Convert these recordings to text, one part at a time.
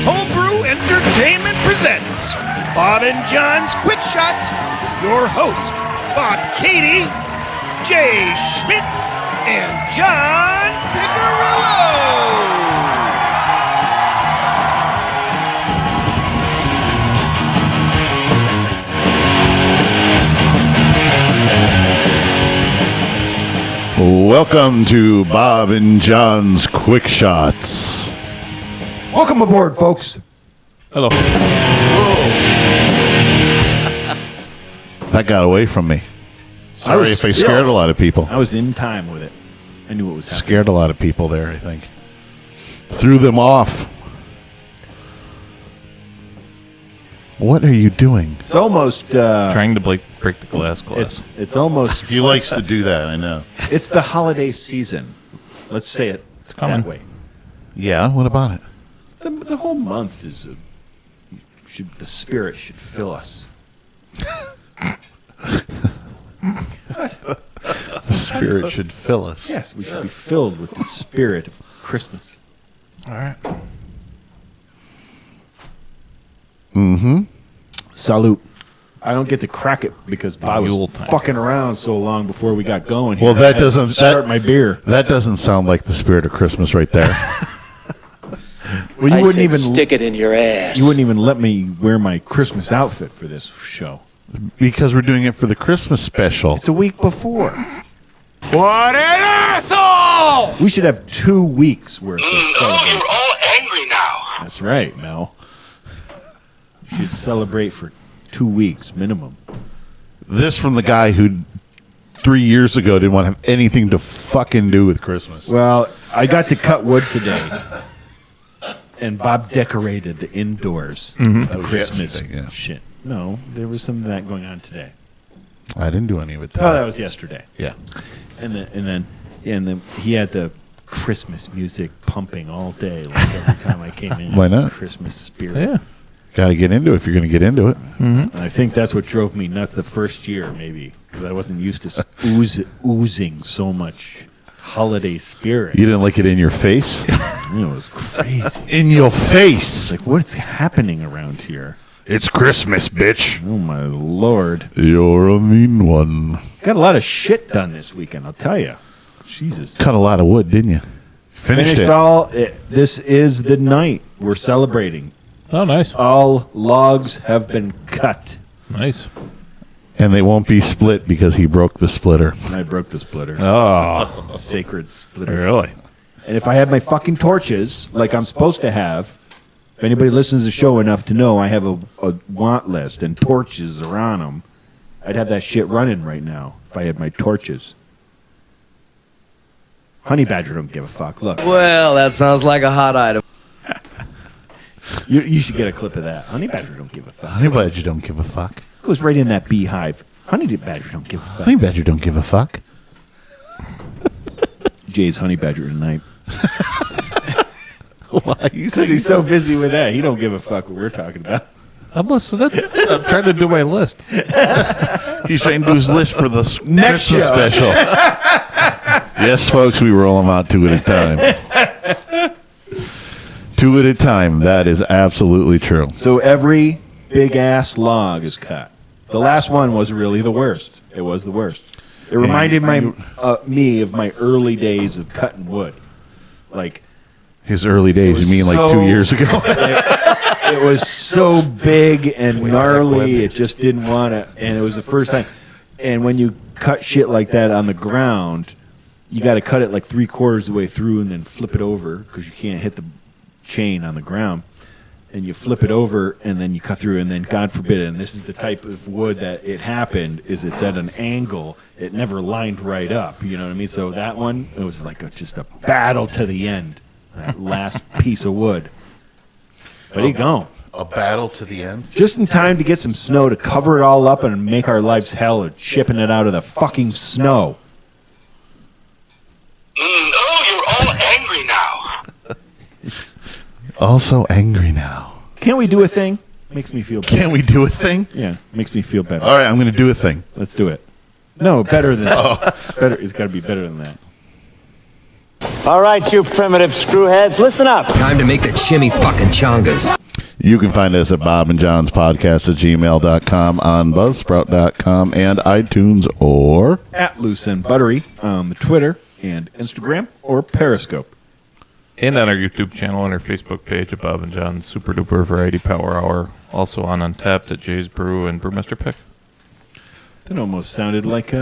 Homebrew Entertainment presents Bob and John's Quick Shots. Your hosts, Bob Katie, Jay Schmidt, and John Piccirillo. Welcome to Bob and John's Quick Shots. Welcome aboard, folks. Hello. That got away from me. Sorry if I scared a lot of people. I was in time with it. I knew it was happening. Scared a lot of people there, I think. Threw them off. What are you doing? It's almost Trying to break the glass. it's almost He likes to do that, I know. it's the holiday season. Let's say it coming. that way. Yeah, what about it? The whole month is the spirit should fill us. The spirit should fill us. Yes, we should be filled with the spirit of Christmas. All right. Mm-hmm. Salute. I don't get to crack it because Bob was Yuletide. fucking around so long before we got going here. Well, that I had to doesn't start my beer. That doesn't sound like the spirit of Christmas right there. Well, you wouldn't even stick it in your ass. You wouldn't even let me wear my Christmas outfit for this show. Because we're doing it for the Christmas special. It's a week before. What an asshole! We should have 2 weeks worth of Oh, celebration. you're all angry now. That's right, Mel. We should celebrate for 2 weeks minimum. This from the guy who 3 years ago didn't want to have anything to fucking do with Christmas. Well, I got to cut wood today, and Bob decorated the indoors. That was Christmas yesterday, yeah. shit. No, there was some of that going on today. I didn't do any of it. Oh, that was yesterday. Yeah. And then he had the Christmas music pumping all day, like every time I came in. Why It was not? Christmas spirit. Yeah. Got to get into it if you're going to get into it. And I think that's what drove me nuts the first year, maybe, because I wasn't used to oozing so much holiday spirit. You didn't like it in your face? It was crazy. In your face. Like, what's happening around here? It's Christmas, bitch. Oh, my Lord. You're a mean one. Got a lot of shit done this weekend, I'll tell you. Jesus. Cut a lot of wood, didn't you? Finished it. all. This is the night we're celebrating. Oh, nice. All logs have been cut. Nice. And they won't be split because he broke the splitter. I broke the splitter. Oh, Sacred splitter. really? And if I had my fucking torches, like I'm supposed to have, if anybody listens to the show enough to know I have a want list and torches are on them, I'd have that shit running right now if I had my torches. Honey Badger don't give a fuck. Look, Well, that sounds like a hot item. you should get a clip of that. Honey Badger don't give a fuck. Honey Badger don't give a fuck. Goes right in that beehive. Honey Badger don't give a fuck. Honey Badger don't give a fuck. Jay's Honey Badger tonight. Why? Because he's so busy with that, he don't give a fuck what we're talking about. I'm listening. I'm trying to do my list. He's trying to do his list for the Next Christmas show. special. Yes, folks, we roll them out 2 at a time. 2 at a time. That is absolutely true. So every big-ass log is cut. The last one was really the worst. It was the worst. It reminded me of my early days of cutting wood. Like, His early days, you mean like 2 years ago? it was so big and gnarly, it just didn't want to, and it was the first time. And when you cut shit like that on the ground, you got to cut it like 3/4 of the way through and then flip it over because you can't hit the chain on the ground. And you flip it over and then you cut through, and then God forbid, and this is the type of wood that it happened, is it's at an angle. It never lined right up, you know what I mean? So that one, it was like just a battle to the end, that last piece of wood. But he gone. A battle to the end? Just in time to get some snow to cover it all up and make our lives hell of shipping it out of the fucking snow. Oh, you're all angry now. Also angry now. Can't we do a thing? Makes me feel better. Can we do a thing? Yeah, makes me feel better. All right, I'm going to do a thing. Let's do it. No, better than that. It's better. It's got to be better than that. All right, you primitive screwheads, listen up. Time to make the chimmy fucking chongas. You can find us at bobandjohnspodcast@gmail.com, on buzzsprout.com, and iTunes, or At Loose and Buttery on the Twitter and Instagram or Periscope. And on our YouTube channel and our Facebook page at Bob and John's Super Duper Variety Power Hour. Also on Untapped at Jay's Brew and Brewmaster Pick. That almost sounded like We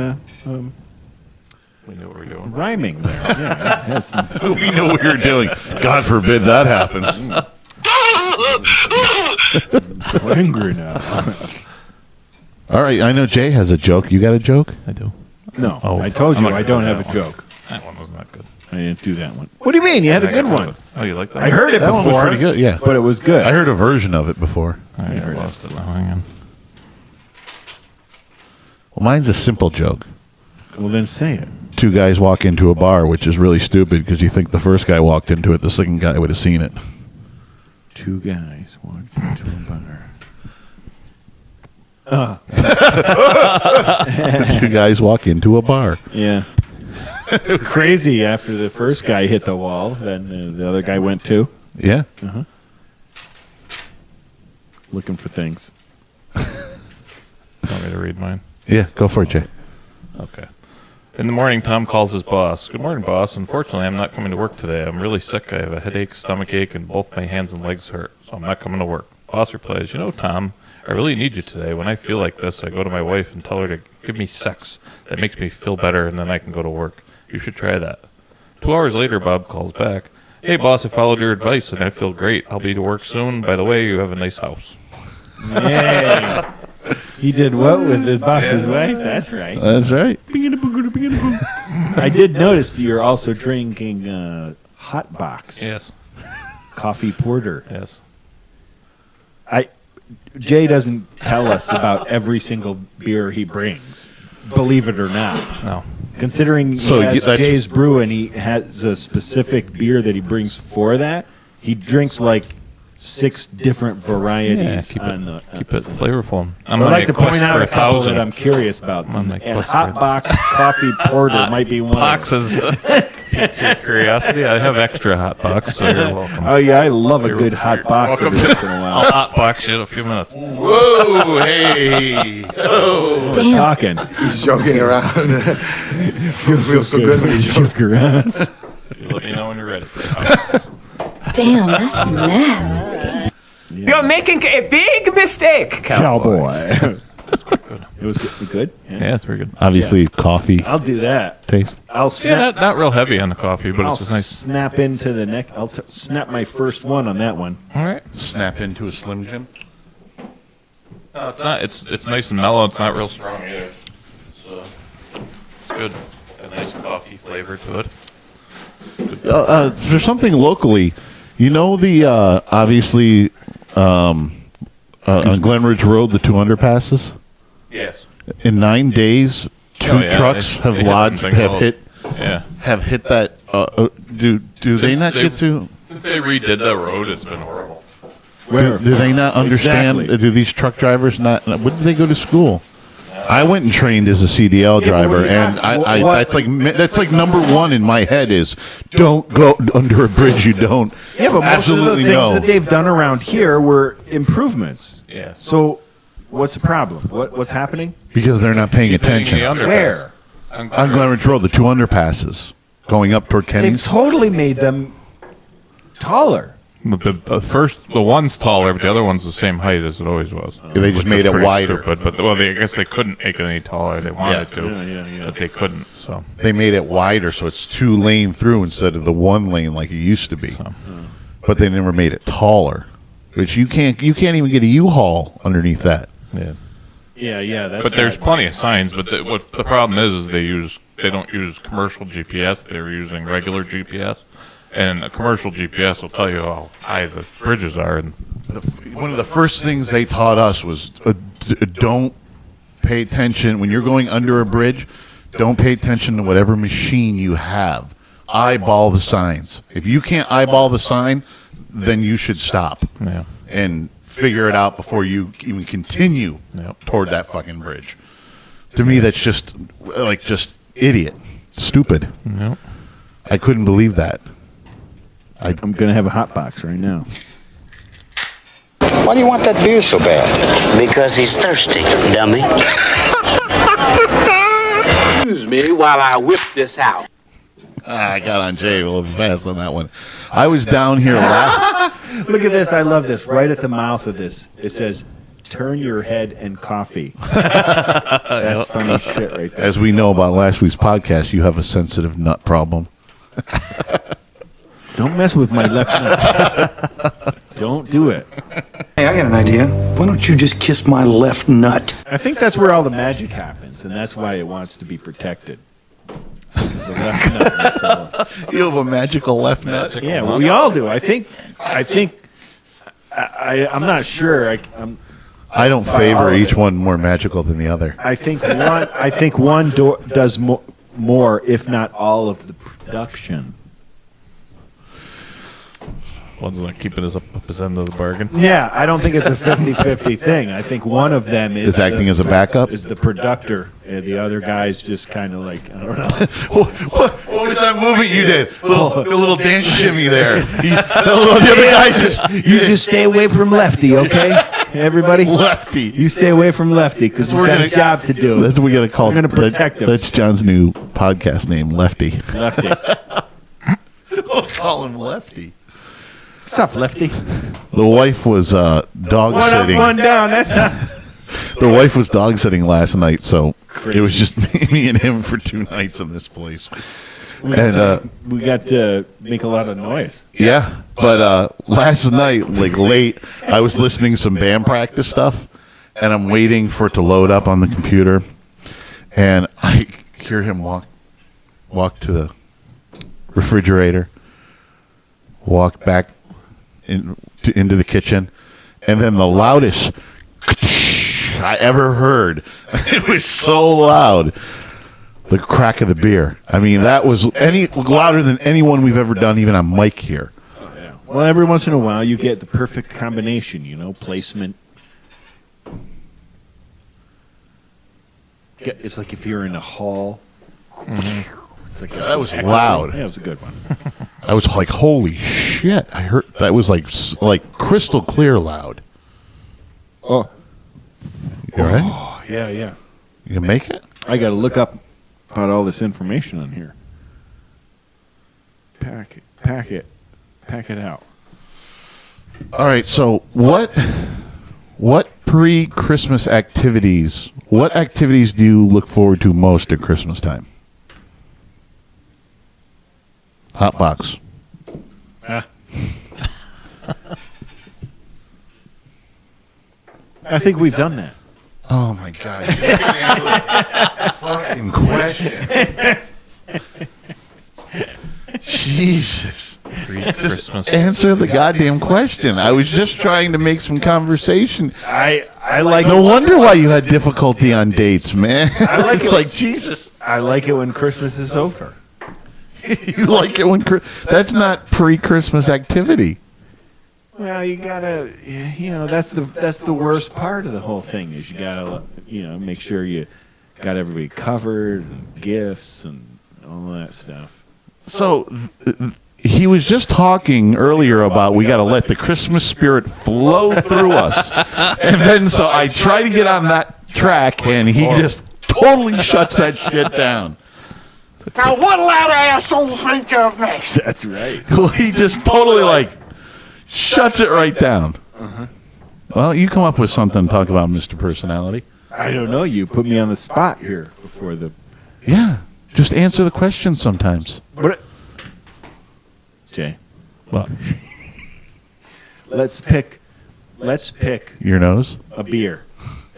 knew what we were doing. rhyming there. Yeah, that's we know what you're doing. God forbid that happens. angry now. All right, I know Jay has a joke. You got a joke? I do. No, Oh, I told you I'm not I gonna don't do have that a one. joke. That one was not good. I didn't do that one. What do you mean? You had a good one. Oh, you like that? I heard it That one before. was pretty good, yeah. But it was good. I heard a version of it before. All right, I lost it now. Hang on. Well, mine's a simple joke. Well, then say it. Two guys walk into a bar, which is really stupid because you think the first guy walked into it, the second guy would have seen it. Two guys walked into a bar. The two guys walk into a bar. Yeah. It's crazy after the first guy hit the wall, then the other guy went too. Yeah. Looking for things. Want me to read mine? Yeah, go for it, Jay. Okay. In the morning, Tom calls his boss. Good morning, boss. Unfortunately, I'm not coming to work today. I'm really sick. I have a headache, stomach ache, and both my hands and legs hurt, so I'm not coming to work. Boss replies, Tom, I really need you today. When I feel like this, I go to my wife and tell her to give me sex. That makes me feel better, and then I can go to work. You should try that. 2 hours later, Bob calls back. Hey, boss, I followed your advice, and I feel great. I'll be to work soon. By the way, you have a nice house. Yay. He did what with his boss's wife? That's right. That's right. I did notice that you're also drinking Hot Box Yes. coffee porter. Yes. Jay doesn't tell us about every single beer he brings, believe it or not. No. Considering So he has that's- Jay's Brew and he has a specific beer that he brings for that, he drinks like 6 different varieties keep on the. Keep it flavorful. I'm So I'd on like a to quest point out for a couple 1,000 that I'm curious about. I'm on my And quest Hot for- Box Coffee Porter might be one of them. boxes. Pique your curiosity. I have extra hot box, so you're welcome. Oh, yeah, I love a good hot box every once in a I'll while. hot box you in a few minutes. Whoa, hey. We're talking. He's joking around. feels so good when he's joke around. You let me know when you're ready. Damn, that's nasty. You're making a big mistake, Cowboy. Good. It was good? Yeah, it's very good. Obviously, coffee I'll do that. taste. I'll Yeah, snap. not real heavy on the coffee, but I'll it's just nice. snap into the neck. I'll snap my first one on that one. All right. Snap into a Slim Jim. No, it's not. It's nice and mellow. It's not real strong either. So it's good. A nice coffee flavor to it. For something locally, the obviously on Glen Ridge Road, the 2 underpasses. Yes. In 9 days, 2 Oh, yeah, trucks they have hit lodged, something have called- hit Yeah. that. Do they Since not they- get to? Since they redid that road, it's been horrible. Where? Do they not understand? Exactly. Do these truck drivers not? When did they go to school? I went and trained as a CDL Yeah, but what driver, are you and talking- what- that's like number one in my head is don't go under a bridge you don't. Yeah, but most of the absolutely things know. that they've done around here were improvements. Yeah. So, what's the problem? What's happening? Because they're not paying Keep hitting attention. the underpass. Where? On Glen Ridge Road, the 2 underpasses going up toward They've Kenny's. totally made them taller. The one's taller, but the other one's the same height as it always was. They just Which made is it pretty wider. Stupid, but I guess they couldn't make it any taller. They wanted to, Yeah. but they couldn't. So, They made it wider, so it's 2 lane through instead of the 1 lane like it used to be. so. But they never made it taller, which you can't even get a U-Haul underneath that. Yeah. Yeah. That's But there's not- plenty of signs. But what the problem is they don't use commercial GPS. They're using regular GPS, and a commercial GPS will tell you how high the bridges are. And One of the first things they taught us was don't pay attention when you're going under a bridge. Don't pay attention to whatever machine you have. Eyeball the signs. If you can't eyeball the sign, then you should stop yeah, and figure it out before you even continue Yep. toward that fucking bridge. To me, that's just idiot, stupid. yeah. I couldn't believe that. I'm going to have a hot box right now. Why do you want that beer so bad? Because he's thirsty, dummy. Excuse me while I whip this out. I got on Jay a little fast on that one. I was down here laughing. Look at this. I love this. Right at the mouth of this, it says, "Turn your head and coffee." That's funny shit right there. As we know about last week's podcast, you have a sensitive nut problem. Don't mess with my left nut. Don't do it. Hey, I got an idea. Why don't you just kiss my left nut? I think that's where all the magic happens, and that's why it wants to be protected. The left nut. So, You have a magical left nut. yeah, well, we all do. I'm not sure. I don't favor each one more magical than the other. I think one does more, if not all, of the production. One's not keeping his up his end of the bargain. Yeah, I don't think it's a 50-50 thing. I think one of them is acting as a backup? Is the producer. The other guy's just kind of like, I don't know. What was that movie you did? A little dance shimmy there. The other guy You just stay away from Lefty, okay? Everybody? Lefty. You stay away from Lefty because he's got a job to do. That's what we got to call. We're going to protect him. That's John's new podcast name, Lefty. Lefty. We'll call him Lefty. What's up, Lefty? The wife was dog One sitting. up, one down. That's not... The wife was dog sitting last night, so it was just me and him for 2 nights in this place. We got to make a lot of noise. Yeah, but last night, like late, I was listening to some band practice stuff, and I'm waiting for it to load up on the computer, and I hear him walk to the refrigerator, walk back into the kitchen, and then the loudest I ever heard. It was so loud. The crack of the beer. I mean, that was louder than anyone we've ever done, even on mic here. Oh, yeah. Well, every once in a while, you get the perfect combination, placement. It's like if you're in a hall. It's like that was loud. Yeah, it was a good one. I was like, holy shit. I heard that was like crystal clear loud. Oh. You all right? Oh, yeah. You can make it? I got to look up about all this information on here. Pack it out. All right, so what pre-Christmas activities, what activities do you look forward to most at Christmas time? Hot box. I think we've done that. Oh my God! You didn't answer the fucking question. Jesus! Pre-Christmas. Just answer the goddamn question. I was just trying to make some conversation. I like. No wonder why you had difficulty on dates, man. It's like Jesus. I like it when Christmas is over. You like it when that's not pre-Christmas activity. Well, you gotta, that's the worst part of the whole thing is you gotta, make sure you got everybody covered, and gifts and all that stuff. So he was just talking earlier about we got to let the Christmas spirit flow through us, and then so I try to get on that track, and he just totally shuts that shit down. Now what'll that asshole think of next? That's right. He just totally shuts it right down. Uh-huh. Well, you come up with something to talk about, Mr. Personality. I don't know. You put me on the spot here before the. Yeah, just answer the question sometimes. Jay. Well, Let's pick Your nose? a beer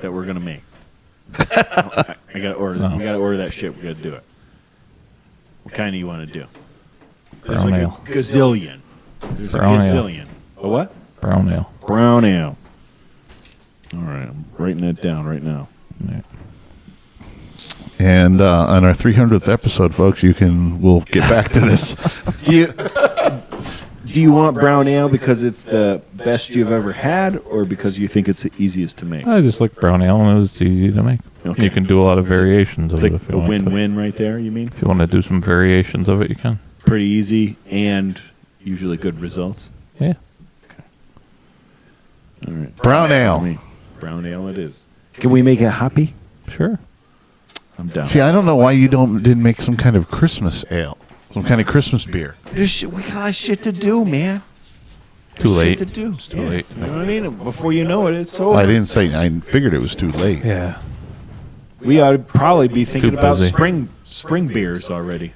that we're gonna make. I gotta order. No. We gotta order that shit. We gotta do it. What kind do you want to do? There's Brown like ale. a gazillion. There's Brown a ale. gazillion. A what? Brown ale. Brown ale. All right, I'm writing that down right now. Yeah. And on our 300th episode, folks, we'll get back to this. Do you want brown ale because it's the best you've ever had, or because you think it's the easiest to make? I just like brown ale, and it's easy to make. Okay. You can do a lot of variations It's of like it if you a want to. win-win right there. You mean? If you want to do some variations of it, you can. pretty easy and usually good results. Yeah. All right. Brown ale. Brown ale it is. Can we make it hoppy? Sure. I'm down. See, I don't know why you didn't make some kind of Christmas ale, some kind of Christmas beer. We got shit to do, man. Too late. Shit to do. It's too late. You know what I mean? Before you know it, it's over. I didn't say. I figured it was too late. Yeah. We ought to probably be thinking Too about busy. spring beers already.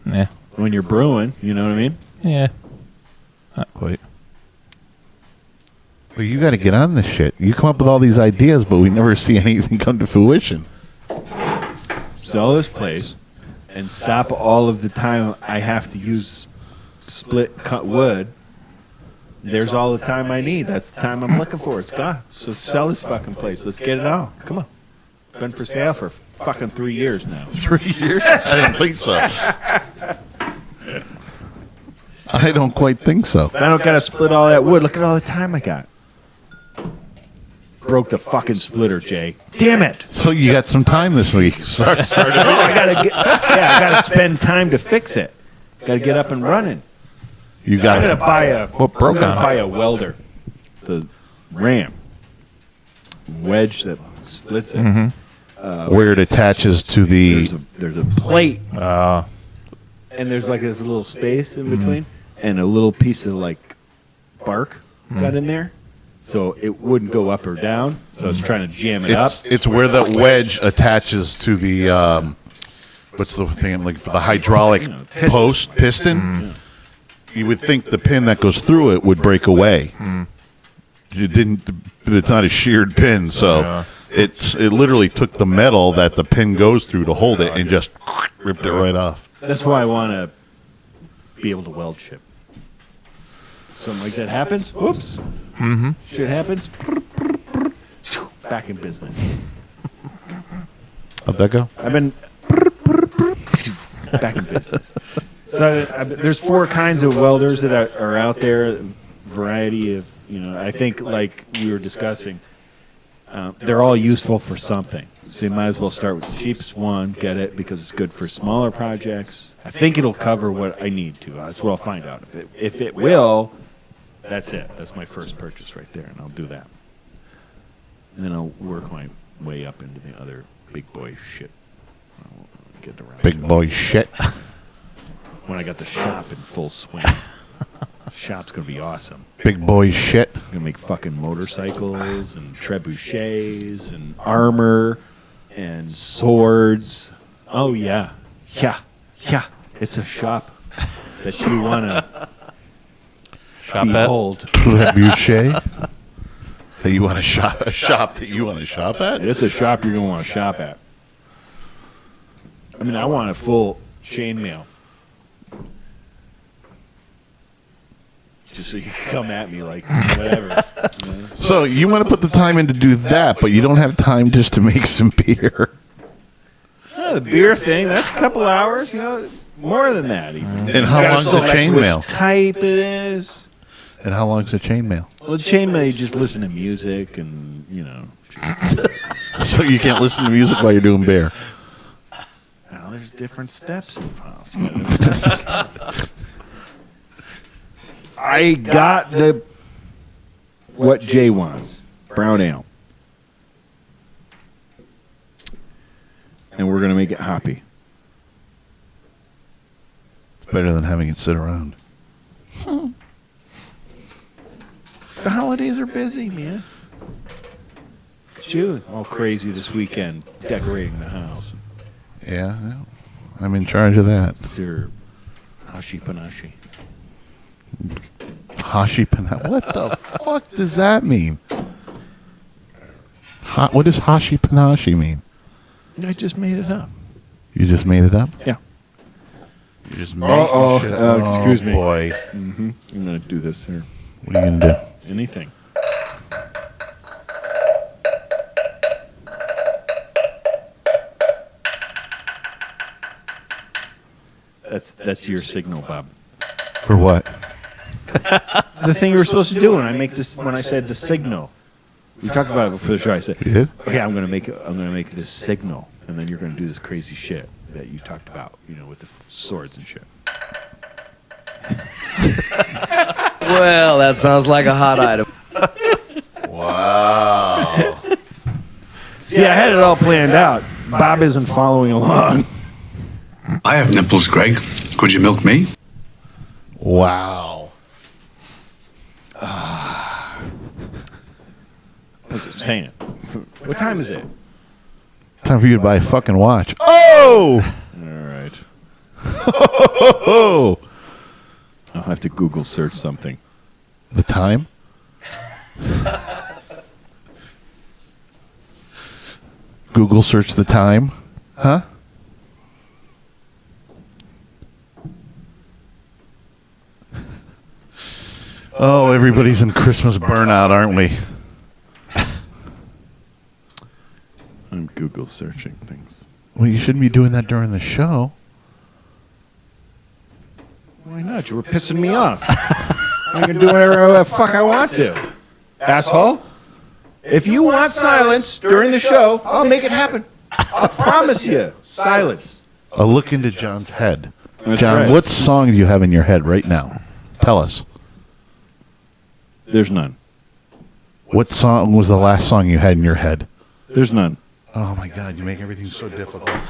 Yeah. When you're brewing, you know what I mean? Yeah. Not quite. Well, you got to get on this shit. You come up with all these ideas, but we never see anything come to fruition. Sell this place and stop all of the time I have to use split cut wood. There's all the time I need. That's the time I'm looking for. It's gone. So sell this fucking place. Let's get it out. Come on. Been for sale for fucking 3 years now. 3 years? I didn't think so. I don't quite think so. If I don't got to split all that wood, look at all the time I got. Broke the fucking splitter, Jay. Damn it. So you got some time this week. Started. I gotta spend time to fix it. Gotta get up and running. You I'm gonna got buy a What broke I'm gonna on it? buy a welder. The ram wedge that splits it. where it attaches to the. There's a plate, and there's like this little space in between, and a little piece of like bark got in there, so it wouldn't go up or down. So I was trying to jam it up. It's where the wedge attaches to the. What's the thing I'm looking for? The hydraulic piston. You would think the pin that goes through it would break away. You didn't. It's not a sheared pin, so it literally took the metal that the pin goes through to hold it and just ripped it right off. That's why I want to be able to weld shit. Something like that happens. Oops. Shit happens. Back in business. How'd that go? I've been back in business. So there's 4 kinds of welders that are out there. Variety of, I think like we were discussing, they're all useful for something. So you might as well start with the cheapest one, get it, because it's good for smaller projects. I think it'll cover what I need to. That's what I'll find out. If it will, that's it. That's my first purchase right there, and I'll do that. And then I'll work my way up into the other big boy shit. I'll get around Big to it. boy shit. When I got the shop in full swing. Shop's going to be awesome. Big boy shit. I'm going to make fucking motorcycles and trebuchets and armor and swords. Oh, yeah. Yeah. Yeah. It's a shop that you want to Shop at? behold. Trebuchet. That you want to shop? A shop that you want to shop at? It's a shop you're going to want to shop at. I mean, I want a full chainmail. Just so you can come at me like whatever. So you want to put the time in to do that, but you don't have time just to make some beer. The beer thing, that's a couple hours, more than that even. And how You gotta long's the select chainmail? which type it is. And how long's the chainmail? Well, the chainmail, you just listen to music and, So you can't listen to music while you're doing beer. Well, there's different steps involved. I got what Jay wants, brown ale. And we're going to make it hoppy. Better than having it sit around. The holidays are busy, man. Look at you, all crazy this weekend, decorating the house. Yeah, I'm in charge of that. It's your hashi panashi. Hashi panashi. What the fuck does that mean? What does hashi panashi mean? I just made it up. You just made it up? Yeah. You just made it excuse me. Boy. I'm going to do this here. What are you going to do? Anything. That's your signal, Bob. For what? The thing you were supposed to do when I said the signal. We talked about it before the show. I said, You did? okay, I'm gonna make this signal, and then you're gonna do this crazy shit. that you talked about, with the swords and shit. Well, that sounds like a hot item. Wow. See, I had it all planned out. Bob isn't following along. I have nipples, Greg. Could you milk me? Wow. What's it saying? What time is it? Time for you to buy a fucking watch. Oh! All right. Oh! I'll have to Google search something. The time? Google search the time? Huh? Oh, everybody's in Christmas burnout, aren't we? I'm Google searching things. Well, you shouldn't be doing that during the show. Why not? You were pissing me off. I can do whatever the fuck I want to. Asshole. If you want silence during the show, I'll make it happen. I promise you. Silence. A look into John's head. That's John, right. what song do you have in your head right now? Tell us. There's none. What song was the last song you had in your head? There's none. Oh my God! You make everything so difficult. Yeah,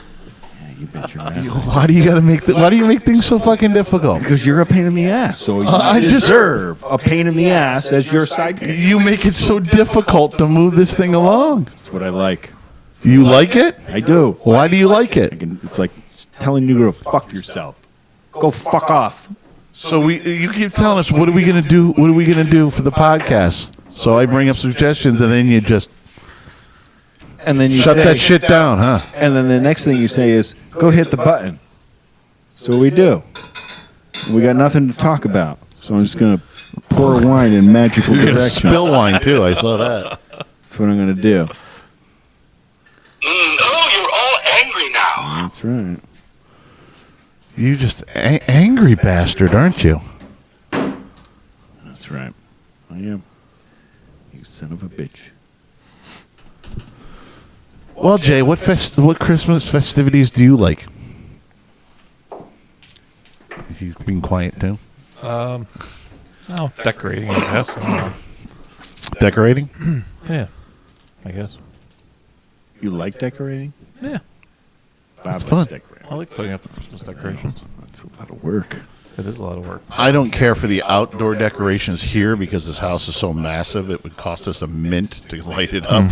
you bet your ass. Why do you gotta make? Why do you make things so fucking difficult? Because you're a pain in the ass. So you I deserve a pain in the ass as your sidekick. You make it so difficult to move this thing along. That's what I like. You like it? I do. Why do you like it? It's like telling you to fuck yourself. Go fuck off. So you keep telling us what are we gonna do? What are we gonna do for the podcast? So I bring up suggestions, and then you just And then you shut say, that shit down, huh? And then the next thing you say is, go hit the button. So we do. We got nothing to talk about. So I'm just going to pour wine in magical You're gonna direction. spill wine too. I saw that. That's what I'm going to do. Oh, you're all angry now. That's right. You just angry bastard, aren't you? That's right. I am. You son of a bitch. Well, Jay, what Christmas festivities do you like? He's being quiet too. Oh, decorating, I guess. I don't know. Decorating? Yeah, I guess. You like decorating? Yeah, Bob fun. likes decorating. I like putting up the Christmas decorations. That's a lot of work. It is a lot of work. I don't care for the outdoor decorations here because this house is so massive. It would cost us a mint to light it up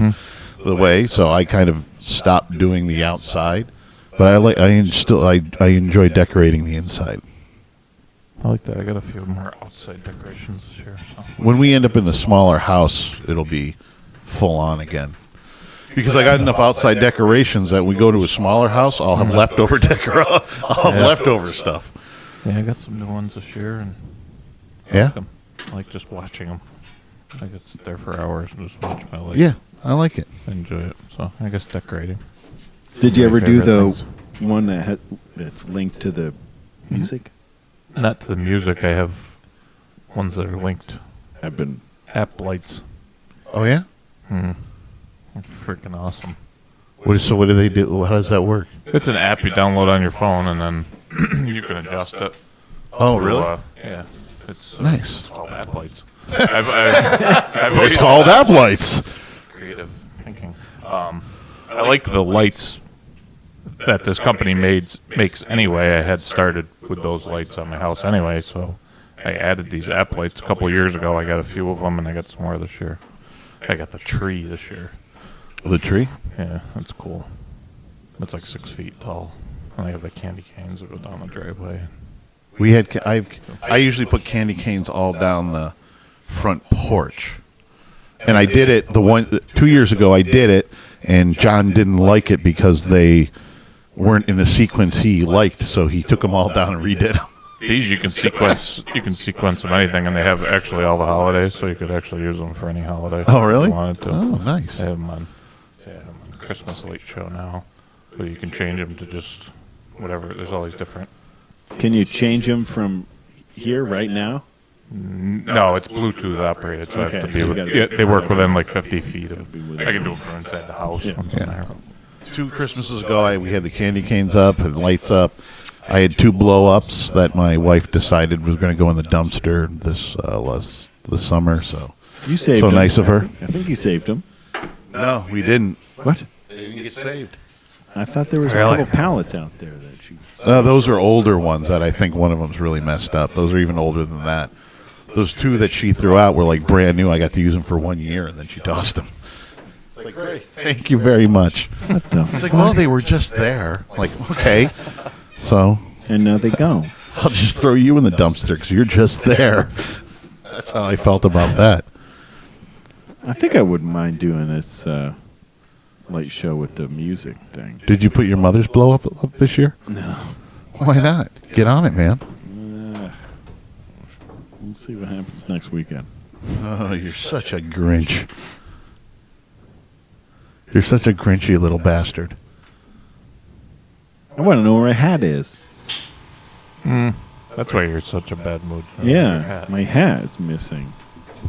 the way. So I kind of stopped doing the outside. But I enjoy decorating the inside. I like that. I got a few more outside decorations this year. So. When we end up in the smaller house, it'll be full on again. Because I got enough outside decorations that we go to a smaller house, I'll have leftover I'll have leftover stuff. Yeah, I got some new ones this year, and Yeah? I like just watching them. I could sit there for hours and just watch my life. Yeah, I like it. Enjoy it. So I guess decorating. Did you My ever do favorite the things. one that's linked to the music? Not to the music. I have ones that are linked. I've been. App lights. Oh, yeah? They're freaking awesome. So what do they do? How does that work? It's an app you download on your phone, and then you can adjust it. Oh, to, really? Yeah. It's Nice. It's called app lights. I've It's called app lights. creative thinking. I like the lights that this company makes anyway. I had started with those lights on my house anyway, so I added these app lights a couple of years ago. I got a few of them, and I got some more this year. I got the tree this year. The tree? Yeah, that's cool. It's like 6 feet tall, and I have the candy canes that go down the driveway. We had. I usually put candy canes all down the front porch, and I did it 2 years ago. I did it, and John didn't like it because they weren't in the sequence he liked, so he took them all down and redid them. These you can sequence. You can sequence them anything, and they have actually all the holidays, so you could actually use them for any holiday. Oh, really? If you wanted to. Oh, nice. I have them on. I have them on Christmas Late Show now, but you can change them to just whatever. There's all these different. Can you change them from here right now? No, it's Bluetooth operated, so I have to so be. you gotta- Yeah, they work within like 50 feet of. be within- I can do it from inside the house. Yeah. Once I'm there. 2 Christmases ago, we had the candy canes up and lights up. I had 2 blow-ups that my wife decided was going to go in the dumpster this summer. So you saved so them. Nice of her. I think you saved them. No, we didn't. What? They didn't get saved. I thought there was a Really? couple pallets out there that she. Those are older ones that I think one of them's really messed up. Those are even older than that. Those 2 that she threw out were like brand new. I got to use them for 1 year, and then she tossed them. It's like, great. Thank you very much. What the It's like, well, they were just there. Like, okay. So. And now they go. I'll just throw you in the dumpster because you're just there. That's how I felt about that. I think I wouldn't mind doing this light show with the music thing. Did you put your mother's blow up this year? No. Why not? Get on it, man. We'll see what happens next weekend. Oh, you're such a Grinch. You're such a Grinchy little bastard. I want to know where my hat is. That's why you're in such a bad mood. Yeah, my hat is missing.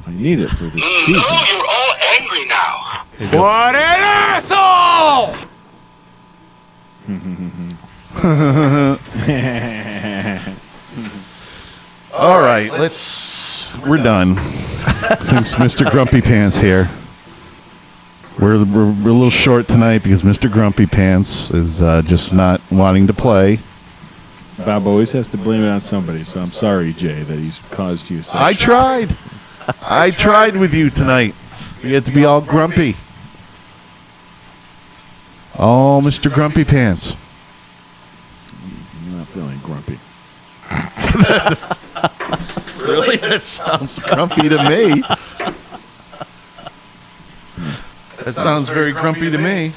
I need it for this season. No, you're all angry now. What an asshole! All right, we're done. Since Mr. Grumpy Pants here. We're a little short tonight because Mr. Grumpy Pants is just not wanting to play. Bob always has to blame it on somebody, so I'm sorry, Jay, that he's caused you such. I tried. I tried with you tonight. You had to be all grumpy. Oh, Mr. Grumpy Pants. I'm not feeling grumpy. Really? That sounds grumpy to me. That sounds very grumpy to me.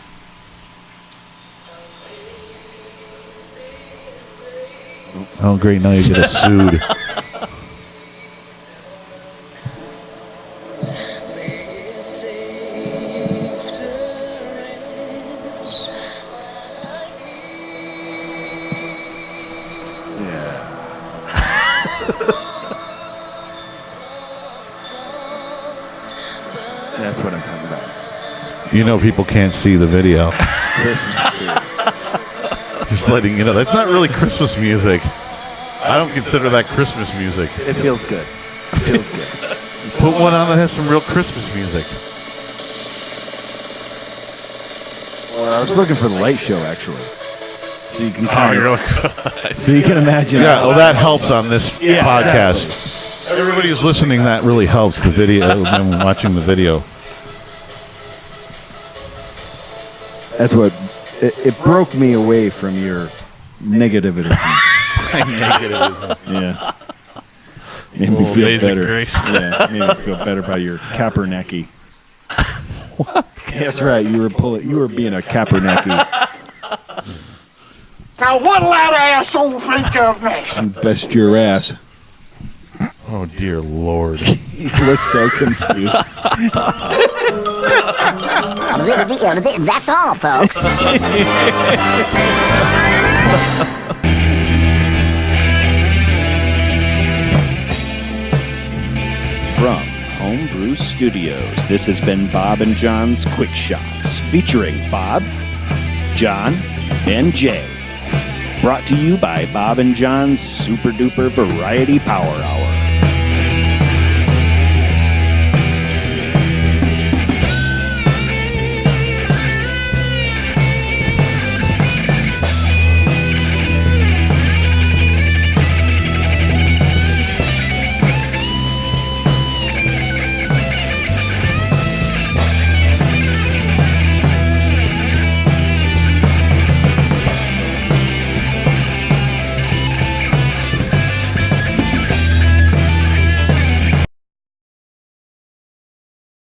Oh, great. Now you get us sued. That's what I'm talking about. You know people can't see the video. Just letting you know. That's not really Christmas music. I don't consider that Christmas music. It feels good. It feels good. Put one on that has some real Christmas music. Well, I was looking for the light show, actually. So you can Oh, kind you're of, like, so you can imagine. yeah, well, that helps on this podcast. Exactly. Everybody who's listening, that really helps the video, them watching the video. That's what it broke me away from your negativism. Negativism. Yeah. Made me feel Amazing better. grace. Yeah, made me feel better about your Kaepernicky. What? That's right. You were being a Kaepernicky. Now what'll that asshole think of next? And best your ass. Oh, dear Lord. You look so confused. That's all, folks. From Homebrew Studios, this has been Bob and John's Quick Shots, featuring Bob, John, and Jay. Brought to you by Bob and John's Super Duper Variety Power Hour.